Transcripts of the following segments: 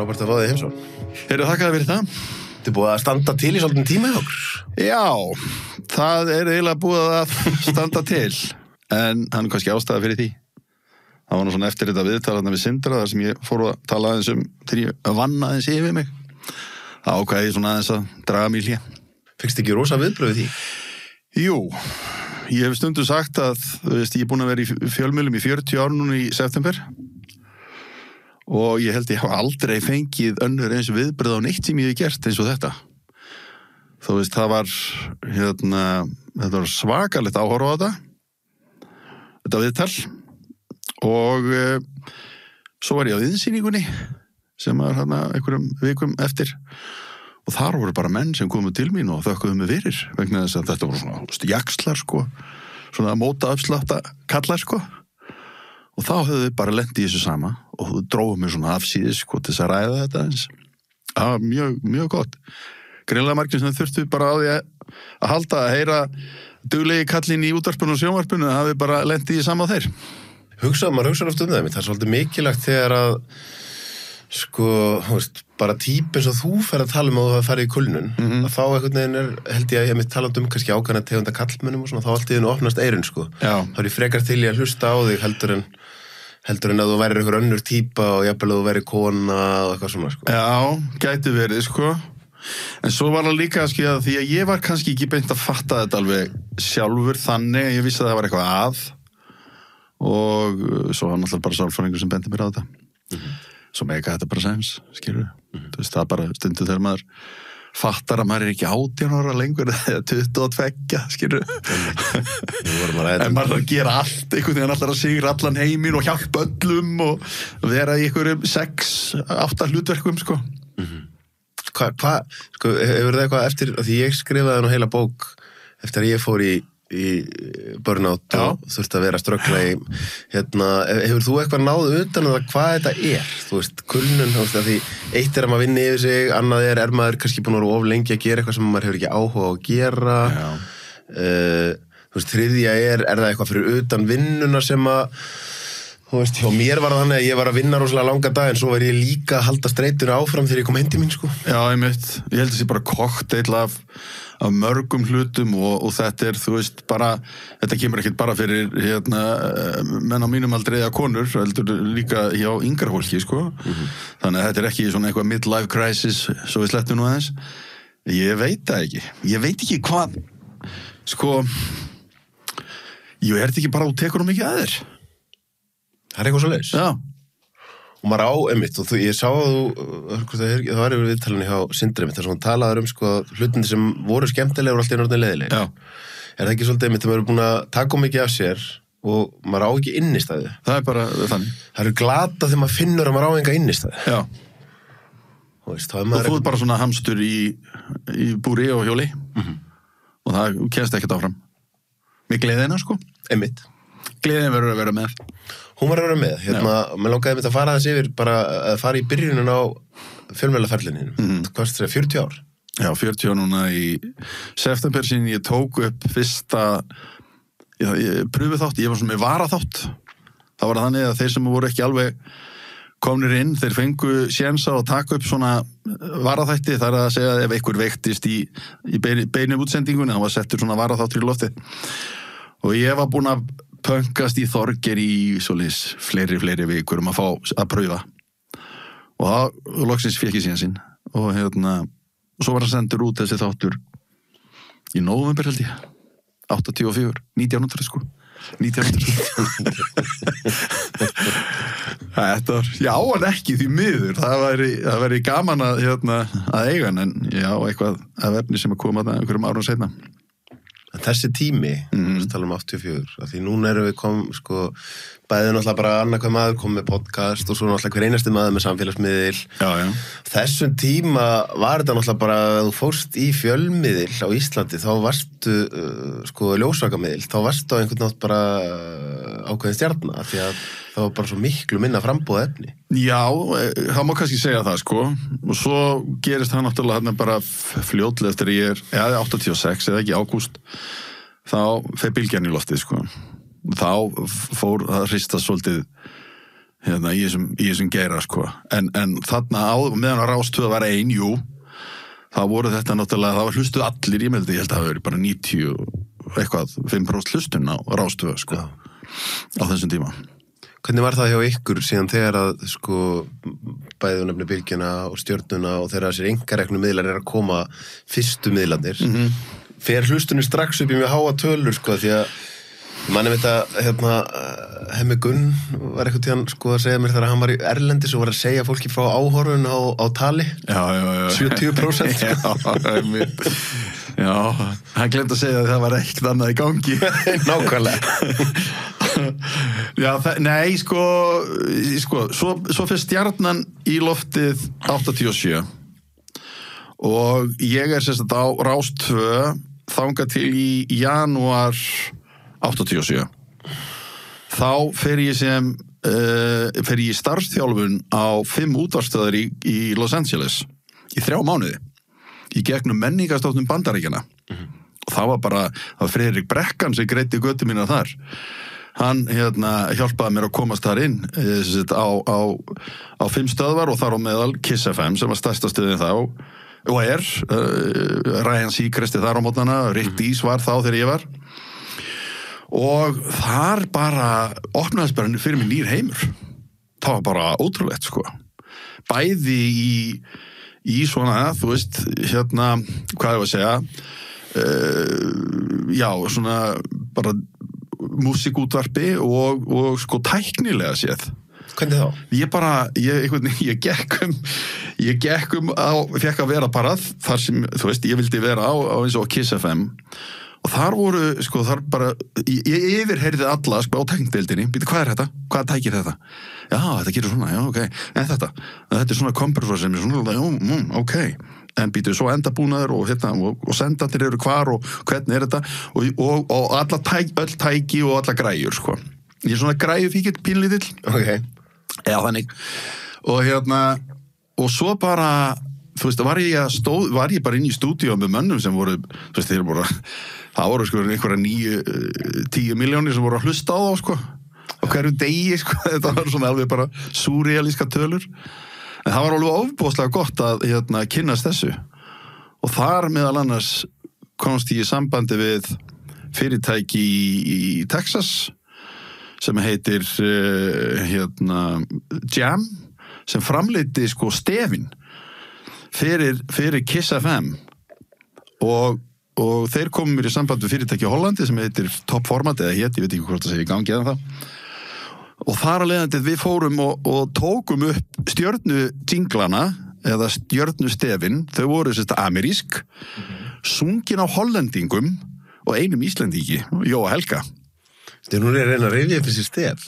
Frábært að fá þig heimsón. Þakkaði fyrir það. Þið búið að standa til í svolítinn tíma hjá okkur. Já, það eiginlega búið að standa til. En hann er kannski ástæða fyrir því. Það var nú svona eftir þetta viðtalandi við Sindra þar sem ég fór að tala aðeins þegar ég vann aðeins yfir mig. Það ákvæði ég svona aðeins að draga mig hlé. Fyrst ekki rosa viðbröð því? Jú, ég hef stundum sagt að ég er búin að vera í fjölmiðlum í 40 ár núna í september og ég held ég hafa aldrei fengið önnur eins viðbröð á neitt sem ég hef gert eins og þetta. Það var þetta var svakalegt áhorf á þetta viðtal og svo var ég á viðsýningunni sem var einhverjum vikum eftir og þar voru bara menn sem komu til mín og þökkuðu mig fyrir vegna þess að þetta voru svona jaxlar svona móta uppslátta kallar og þá höfðu þau bara lent í þessu sama og þau dróðu mig svona afsíðis til þess að ræða þetta eins. Það var mjög, mjög gott. Greinilega margir sem þurftu bara á því að halda að heyra duglegi kallinn í útvarpinu og sjónvarpinu hafi bara lent í sama þeir. Maður hugsar oft það er svolítið mikilvægt þegar að bara típ eins og þú fer að tala að þú farið í kulnun að þá einhvern veginn held ég að ég mitt talað kannski ákveðna tegunda kallmönnum og svona, þá allt í þennu opnast eyrun þá er ég frekar til ég að hlusta á þig heldur en að þú værir einhver önnur típa og jafnvel að þú værir kona og eitthvað svona Já, gæti verið en svo var það líka að því að ég var kannski ekki beint að fatta þetta alveg sjálfur þannig að ég vissi að það var eitthvað að og svo var náttúrulega bara sálfræðingur sem bendi mér á þetta svo mega þetta bara sens, skilur það bara stundu þegar maður fattar að maður ekki 18 ára lengur eða 22, skilur en maður að gera allt einhvern veginn allar að sigra allan heiminn og hjálpa öllum og vera í einhverjum 6-8 hlutverkum hefur það eitthvað eftir því ég skrifaði nú heila bók eftir að ég fór í burnout og þurfti að vera að ströggla í hefur þú eitthvað náð utan að hvað þetta þú kulnun, því eitt að maður vinni yfir sig, annað er maður kannski búin að vera of lengi að gera eitthvað sem maður hefur ekki áhuga á að gera þriðja er það eitthvað fyrir utan vinnuna sem að hjá mér var það þannig að ég var að vinna rosalega langa dag en svo var ég líka að halda streituna áfram þegar ég kom heim til mín Já, einmitt, ég held að það sé bara kokteil af mörgum hlutum og þetta bara, þetta kemur ekkert bara fyrir menn á mínum aldrei eða konur, heldur líka hjá yngra fólki, þannig að þetta er ekki svona eitthvað midlife crisis svo við slettum nú aðeins ég veit það ekki, ég veit ekki hvað ég er ekki bara að tekur mikið að þér Það er eitthvað svo leiðis Já Og maður á einmitt og ég sá að það var yfir viðtalinu hjá Sindri þar sem hann talaði hlutin sem voru skemmtilega og alltaf er orðin leiðileg Er það ekki svolítið einmitt að maður er búin að taka mikið af sér og maður á ekki innistæði Það er bara þannig Það eru glata þegar maður finnur að maður á enga innistæði Já Og þú ert bara svona hamstur í búri og hjóli og það kemst ekkert áfram með gleðina Einmitt Gleðin verður að vera með Hún var að vera með, mér langaði mitt að fara þess yfir bara að fara í byrjunin á fjölmiðlaferlinu, hvað er það, 40 ár? Já, 40 ár núna í september síðan ég tók upp fyrsta pröfuþátt, ég var svona með varaþátt það var þannig að þeir sem voru ekki alveg komnir inn, þeir fengu sénsa og taka upp svona varaþætti, það er að segja ef einhver veiktist í beinum útsendingunni, það var settur svona varaþáttur í loftið og ég var búin að pönkast í Þorgeir í svoleiðis fleiri vikur að fá að pröfa og það loksins fékk ég síðan sinn og svo var hann sendur út þessi þáttur í nóvember held ég 84, 1900 Þetta var já en ekki því miður það væri gaman að eiga hann en já eitthvað að efni sem að koma einhverjum árum seinna Þessi tími, tala 84 því núna erum við bæðið náttúrulega bara annað hver maður komið með podcast og svo náttúrulega hver einasti maður með samfélagsmiðil Þessum tíma var þetta náttúrulega bara að þú fórst í fjölmiðil á Íslandi þá varstu ljósvakamiðil þá varstu á einhvern nátt bara ákveðin stjarna því að það var bara svo miklu minna frambúð efni Já, það má kannski segja það og svo gerist það náttúrulega bara fljótlega eftir ég 86 eða ekki ágúst þá fer bylgjan í loftið þá fór það hristast svolítið hérna í þessum geira sko. En þarna meðan að Rás 2 var ein, jú, þá voru þetta náttúrulega, þá hlustuð allir, ég held að það veri bara 95% hlustun á Rás 2 sko, á þessum tíma. Hvernig var það hjá ykkur síðan þegar að sko bæði nefni Bylgjuna og Stjörnuna og þegar þessir einkareknu miðlar að koma fyrstu miðlarnir fer hlustunni strax upp í mjög háa tölur sko því að manni veit að hérna Hemmi Gunn var eitthvað tíðan sko að segja mér þegar hann var í Erlendis og var að segja fólki frá áhorfun á tali já. 70% Já, hann gleymdi að segja að það var ekkert annað í gangi Nákvæmlega Já, nei, sko svo fyrir Stjarnan í loftið 87 og ég sem sagt á Rás 2 þangað til í janúar 87 þá fer ég í starfsþjálfun á 5 útvarpsstöðvar í Los Angeles í 3 mánuði í gegnum menningarstofnun Bandaríkjanna og það var Friðrik Brekkan sem greiddi götu mína þar hann hjálpaði mér að komast þar inn á 5 stöðvar og þar á meðal Kiss FM sem var stærsta stöðin þá og Ryan Seacrest þar á mótnana, Rick Dees var þá þegar ég var og þar bara opnaðist bara fyrir mig nýr heimur það var bara ótrúlegt sko bæði í svona, þú veist hvað ég að segja já, svona bara músikútvarpi og sko tæknilega séð. Hvernig þá? Ég gekk fekk að vera bara þar sem, þú veist, ég vildi vera á eins og Kiss FM og þar voru, sko, þar bara ég yfirheyrði alla, sko, á tæknideildinni hvað er þetta? Hvað tækir þetta? Já, þetta gerir svona, já, ok en þetta er svona kompressor sem er svona, já, ok en svo endabúnaður og sendandir eru hvar og hvernig er þetta og öll tæki og alla græjur, sko ég er svona græjufíkill pínlítill ok já, þannig og svo bara þú veist, var ég bara inn í stúdíu með mönnum sem voru, þú veist, það voru sko einhverja 10 milljónir sem voru að hlusta á þá, sko á hverju degi, sko, þetta var svona alveg bara súrrealíska tölur en það var alveg ofboðslega gott að kynnast þessu og þar meðal annars komst ég í sambandi við fyrirtæki í Texas sem heitir Jam sem framleiddi sko stefin fyrir Kiss FM og þeir komum mér í samband við fyrirtæki í Hollandi sem heitir Top Format eða ég veit ekki hvort það segir í gangi eða það og þar að leiðandi við fórum og tókum upp stjörnujinglana eða stjörnustefin, þau voru amerísk, sungin á hollendingum og einum íslendingi, Jóa Helga. Þegar hún er að reyna að reyfja upp þessi stef.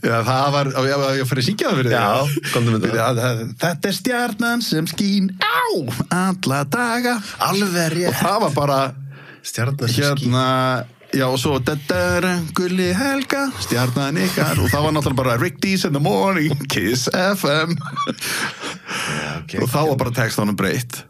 Já, það var, ég fyrir að syngja það fyrir þig. Já, komdu með það. Þetta er stjarnan sem skín á alla daga. Alveg rétt. Og það var bara stjarnan sem skín. Já, og svo Gulli Helga, stjarnan ykkar og það var náttúrulega bara Rick Dees in the morning, Kiss FM og þá var bara textanum breytt.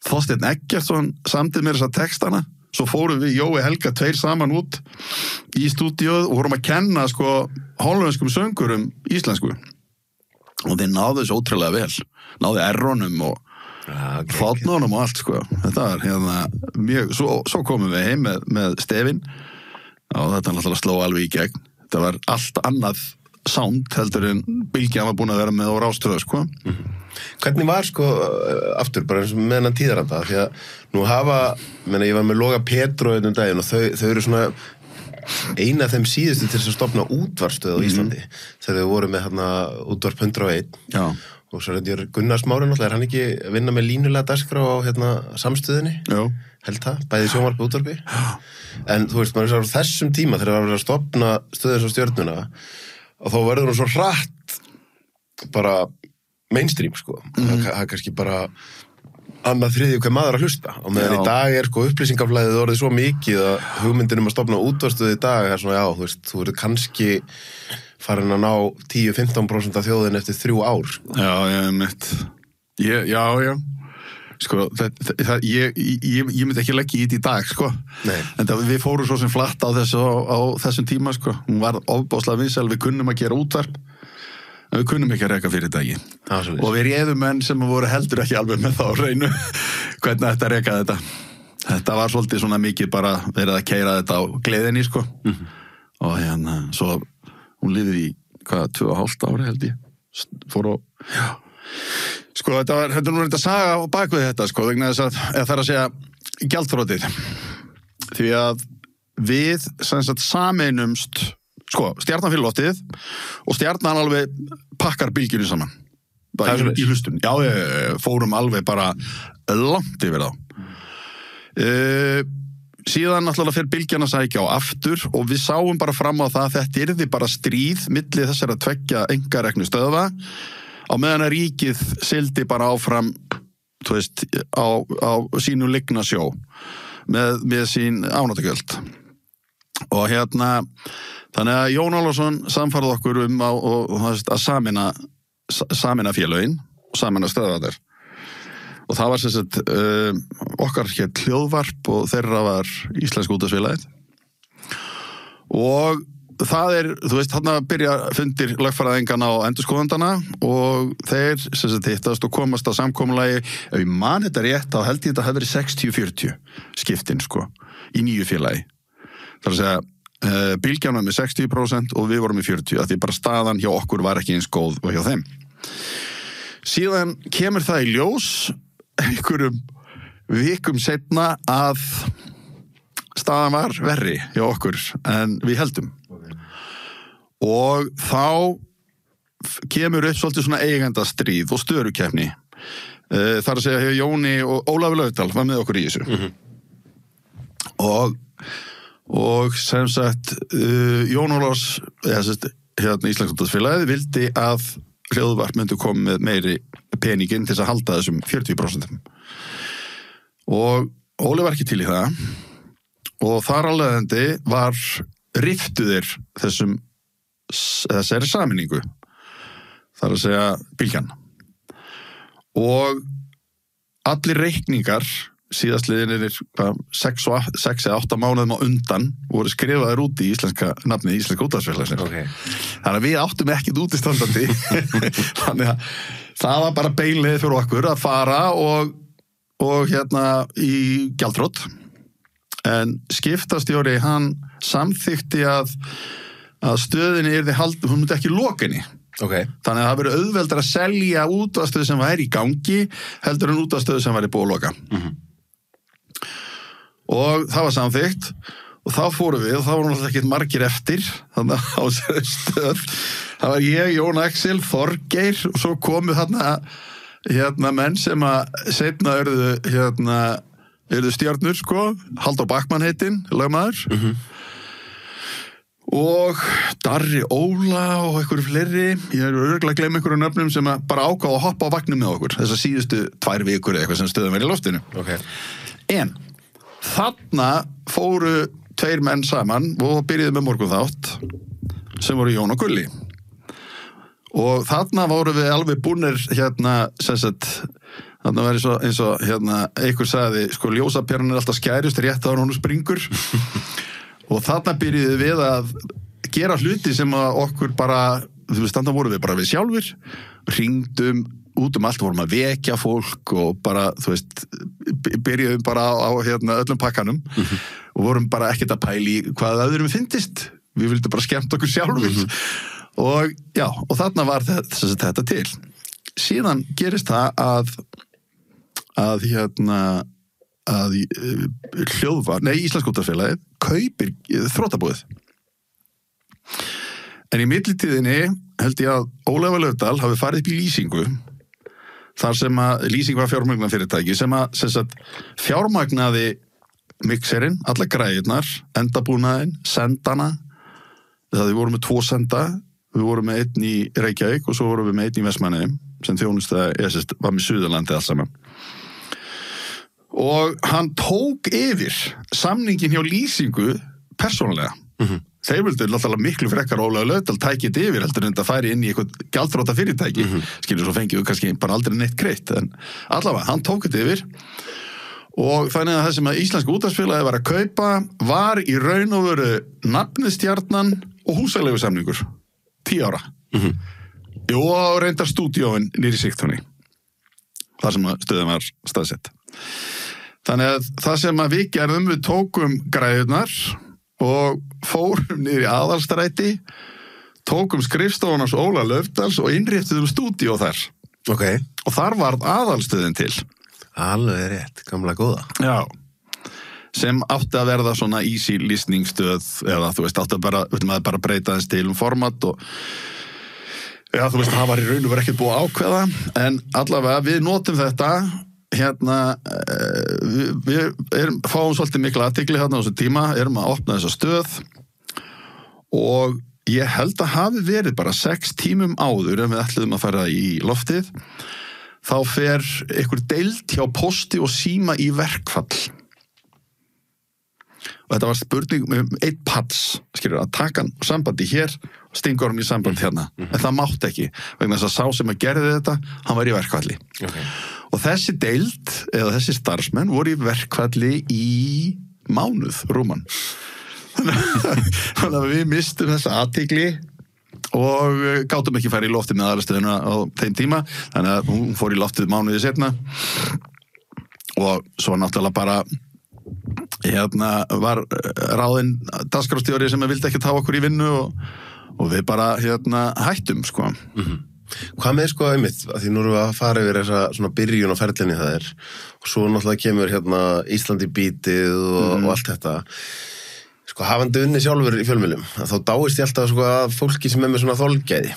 Þorsteinn Eggertsson samdi mér þessa textana, svo fórum við Jói Helga 2 saman út í stúdíóð og vorum að kenna sko hollenskum söngurum íslensku og þeir náðu þessu ótrúlega vel, náðu erronum og fátnónum og allt, sko. Þetta var mjög, svo komum við heim með stefin og þetta náttúrulega sló alveg í gegn. Þetta var allt annað sound heldur en Bylgjan var búin að vera með á Rás 2, sko. Hvernig var, sko, aftur, bara eins og með hennan tíðaranda, því að nú ég var með Loga Petro einn daginn og þau eru svona eina af þeim síðustu til þess að stofna útvarpsstöð á Íslandi þegar þau voru með útvarp 101. Já. Og svo Gunnar Smári náttúrulega, er hann ekki að vinna með línulega dagskrá á samstöðinni? Já. Held það, bæði sjónvarp og útvarpi. En þú veist, maður er svo á þessum tíma þegar það var að stofna stöðins á Stjörnuna og þá verður hún svo hratt bara mainstream, sko. Það er kannski bara annað þriðju hver maður að hlusta og meðan í dag er sko upplýsingaflæðið orðið svo mikið að hugmyndin að stofna útvarpsstöð í dag er svona, já, þú veist, þú verður kannski farin að ná 10-15% af þjóðin eftir 3 ár, sko. Já, ég mitt. Já. sko, ég myndi ekki leggja í þetta í dag, sko. Nei. En við fórum svo sem flatt á þessum tíma, sko. Hún var ofbáslega vinsæl, við kunnum að gera útvarp, en við kunnum ekki að reka fyrirtæki. Og við réðum menn sem voru heldur ekki alveg með þá á hreinu hvernig þetta reka þetta. Þetta var svolítið svona mikið bara verið að keyra þetta á gleðinni, sko. Og svo hún lifði í, 2,5 ári held ég. Fór og, já. Sko, þetta er nú reynda að saga á bakvið þetta, sko, vegna þess að, það er að segja, gjaldþrotið. Því að við, sem sagt, sameinumst, sko, Stjarnan fyrir loftið og Stjarnan alveg pakkar bylgjunni saman. Í hlustun. Já, fórum alveg bara langt yfir þá. Síðan náttúrulega fyrir bylgjan að sækja á aftur og við sáum bara fram á það að þetta yrði bara stríð milli þessara tveggja einkareknu stöðva á meðan að ríkið sildi bara áfram, þú veist, á sínu ligna sjó með sín ánátagjöld. Og þannig að Jón Ólafsson samfærði okkur að sameina félögin og sameina stöðvarnir. Og það var sem sagt okkar hér hljóðvarp og þeirra var Íslenska útvarpsfélagið. Og það þú veist, þarna byrja fundir lögfræðingana og endurskoðandana og þeir sem sagt hittast og komast á samkomulagi. Ef ég man þetta rétt, þá held ég þetta hafi verið 60-40 skiptin, sko, í nýju félagi. Það er að segja, bylgjan var með 60% og við vorum með 40%, af því bara staðan hjá okkur var ekki eins góð og hjá þeim. Síðan kemur það í ljós einhverjum vikum seinna að staðan var verri hjá okkur en við heldum. Og þá kemur upp svolítið svona eigendastríð og störukeppni. Það er að segja, Jóni og Ólafur Laufdal var með okkur í þessu. Og sem sagt, Jón Ólafs, Íslenska útvarpsfélagið, vildi að hljóðvarp myndi koma með meiri peningin til að halda þessum 40%. Og Óli var ekki til í það og þar alvegandi var riftuðir þessari sameiningu. Það er að segja bylgjan. Og allir reikningar síðastliðinir 6 eða 8 mánuðum á undan voru skrifaðir út í nafnið Íslenska útvarpsfélagsins. Þannig að við áttum ekkert útistandandi. Þannig að það var bara beinleið fyrir okkur að fara og í gjaldþrot. En skiptastjóri, hann samþykti að stöðinni yrði hún myndi ekki lokinni. Þannig að það verið auðveldar að selja útvarpsstöð sem væri í gangi heldur en útvarpsstöð sem væri búið að loka. Og það var samþykkt og þá fórum við og þá voru náttúrulega ekkert margir eftir þannig á þessari stöð. Það var ég, Jón Axel, Þorgeir og svo komu þarna menn sem að seinna yrðu stjörnur, sko, Halldór Backmann heitinn, lögmaður. Og Darri Óla og einhverju fleiri. Ég örugglega að gleyma einhverju nöfnum sem bara ákváðu að hoppa á vagnum með okkur þessar síðustu 2 vikur eða eitthvað sem stöðum verið í loftinu. En þarna fóru 2 menn saman og byrjuðu með morgunþátt sem voru Jón og Gulli. Og þarna voru við alveg búnir sem sagt, þarna var eins og einhver sagði, sko, ljósapéran alltaf skærust rétt áður hún springur. Og þarna byrjuðu við að gera hluti sem að okkur bara, þú veist, þarna voru við bara við sjálfur, hringdum út allt, vorum að vekja fólk og bara, þú veist, byrjuðum bara á öllum pakkanum og vorum bara ekkert að pæli hvað öðrum fyndist. Við vildum bara skemmt okkur sjálfur. Og já, og þarna var þetta til. Síðan gerist það að Íslenska útvarpsfélagið kaupir þrotabúið. En í millitíðinni held ég að Ólafur Laufdal hafi farið upp í lýsingu þar sem að lýsing var fjármagnafyrirtæki sem sagt fjármagnaði mixerinn, alla græjurnar, endabúnaðinn, sendana. Það við vorum með 2 senda, við vorum með 1 í Reykjavík og svo vorum við með 1 í Vestmannaeyjum sem þjónustaði var með Suðurlandi allt saman. Og hann tók yfir samningin hjá lýsingu persónulega. þeir vildu náttúrulega miklu frekar Ólafur Laufdal tækið yfir heldur en þetta færi inn í eitthvað gjaldþrota fyrirtæki skilur svo fengið kannski bara aldrei neitt greitt en allavega, hann tók þetta yfir og þannig að það sem að íslenska útvarpsfélagið var að kaupa var í raun og veru nafnið Stjarnan og húsaleigusamningur 10 ára Jú, og reyndar stúdíóin nýri Sigtúni þar sem að stöðum var staðsett þannig að það sem að við gerðum við tókum græðurnar og fórum niður í Aðalstræti tókum skrifstofunars Óla Laufdals og innréttuðum stúdíó þar og þar varð aðalstöðin til Alveg rétt, gamla góða Já, sem átti að verða svona easy listening stöð eða þú veist, átti að bara breyta þess til format og já, þú veist, það var í raun og verið ekkert búið að ákveða en allavega við notum þetta við fáum svolítið mikla athygli hérna á þessu tíma, erum að opna þessa stöð og ég held að hafi verið bara 6 tímum áður en við ætluðum að fara í loftið þá fer einhver deild hjá Pósti og Síma í verkfall og þetta var spurning einn pads, skilur að taka hann sambandi hér og stingur hann í samband hérna en það mátti ekki, vegna þess að sá sem að gerði þetta, hann var í verkfalli og þessi deild eða þessi starfsmenn voru í verkfalli í mánuð, rúman þannig að við mistum þessa athygli og gátum ekki færi í loftið með aðalastöðuna á þeim tíma þannig að hún fór í loftið mánuði setna og svo náttúrulega bara var ráðinn dagskrárstjóri sem vildi ekki hafa okkur í vinnu og við bara hættum sko Hvað með sko einmitt, að því nú erum við að fara yfir þessa svona byrjun á ferlinni það og svo náttúrulega kemur Ísland í bítið og allt þetta sko hafandi unni sjálfur í fjölmiðlum að þá dáist ég alltaf sko að fólki sem með svona þolgæði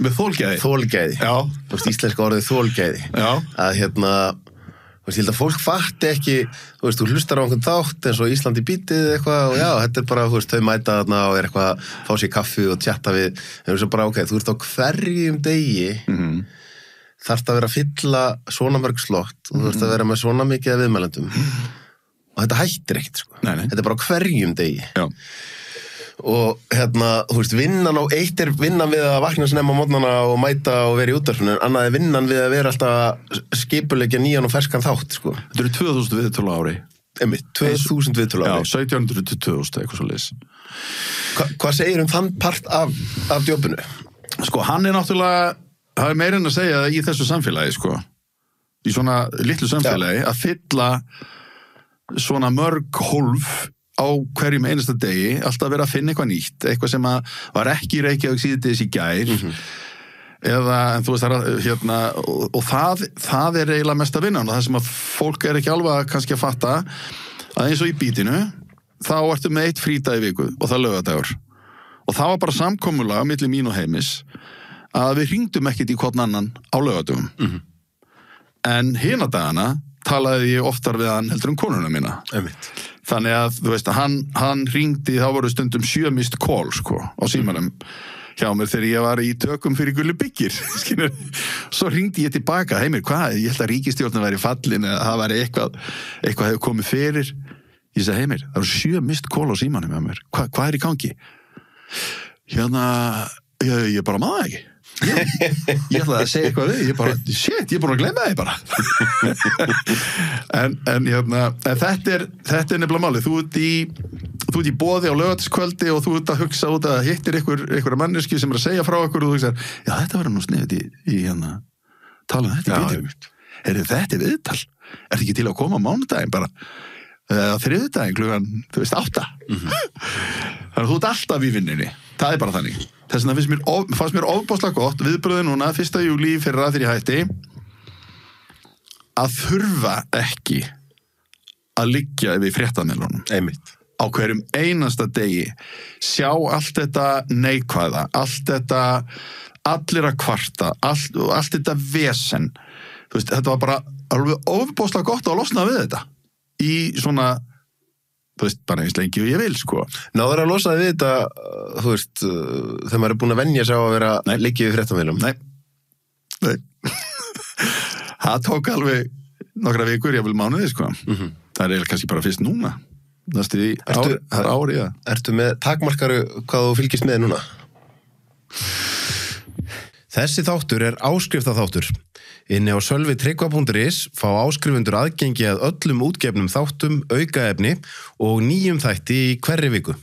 Með þolgæði? Þolgæði, já Þú veist, íslenska orðið þolgæði Já að þú veist, ég held að fólk fatti ekki þú veist, þú hlustar á einhvern þátt eins og Ísland í bítið eitthvað og já, þetta bara, þú veist, þau mæta þarna og eitthvað að fá sér kaffi og tjatta við en þú veist bara, þú ert á hverjum degi þarft að vera að fylla svona mörg slott og þú ert að vera með svona mikið af viðmælendum og þetta hættir ekkert, sko þetta er bara á hverjum degi já og þú veist, vinnan á eitt vinnan við að vakna snemma á morgnana og mæta og vera í útvarpinu, en annað vinnan við að vera alltaf skipuleggja nýjan og ferskan þátt, sko. Þetta eru 2000 viðtölu ári. Einmitt, 2000 viðtölu ári. Já, 1700 til 2000, eitthvað svo leys. Hvað segir þann part af jobbinu? Sko, hann náttúrulega, það meira en að segja í þessu samfélagi, sko. Í svona litlu samfélagi, að fylla svona mörg hólf á hverjum einasta degi, alltaf verið að finna eitthvað nýtt, eitthvað sem var ekki í Reykjavík síðdegis í gær eða, en þú veist, og það er eiginlega mest að vinna og það sem að fólk ekki alveg kannski að fatta að eins og í bítinu þá ertu með 1 frídag í viku og það laugardagur og það var bara samkomulag milli mín og Heimis að við hringdum ekkert í hvorn annan á laugardögum en hina dagana talaði ég oftar við hann heldur konuna mína þannig að, þú veist, hann hringdi þá voru stundum 7 missed call, sko, á símanum hjá mér þegar ég var í tökum fyrir Gulli Byggir, skilur svo hringdi ég tilbaka, Heimir, hvað, ég held að ríkisstjórnin væri fallin eða það væri eitthvað hefur komið fyrir ég sagði, Heimir, það eru 7 missed call á símanum hjá mér, hvað er í gangi? Ég bara maður ekki ég ætlaði að segja eitthvað við ég er búin að glemma þig bara en þetta er nefnilega málið þú ert í boði á laugardagskvöldi og þú ert að hugsa út að hittir einhverja manneski sem er að segja frá okkur og þú hugsar, já þetta verður nú sniðið í tala um þetta í bítum þetta er viðtal, er ekki til að koma á mánudaginn bara á þriðjudaginn klukkan, þú veist, 8 þannig að þú ert alltaf í vinnunni það er bara þannig þess vegna fannst mér ofboðslega gott viðbröðið núna 1. júlí fyrir að þegar ég hætti að þurfa ekki að liggja við fréttamiðlunum einmitt á hverjum einasta degi sjá allt þetta neikvæða allt þetta allir að kvarta allt þetta vesen þú veist, þetta var bara alveg ofboðslega gott að losna við þetta í svona þú veist, bara eins lengi og ég vil, sko. Náður að losa við þetta, þú veist, þegar maður er búin að venja sig á að vera liggið við fréttamilum? Nei. Það tók alveg nokkra vikur, ég vil mánuði, sko. Það er kannski bara fyrst núna. næstu í ári, já. Ertu með takmarkaru hvað þú fylgist með núna? Þessi þáttur áskriftaþáttur. Inni á sölvitryggva.is fá áskrifundur aðgengi að öllum útgefnum þáttum, aukaefni og nýjum þætti í hverri viku.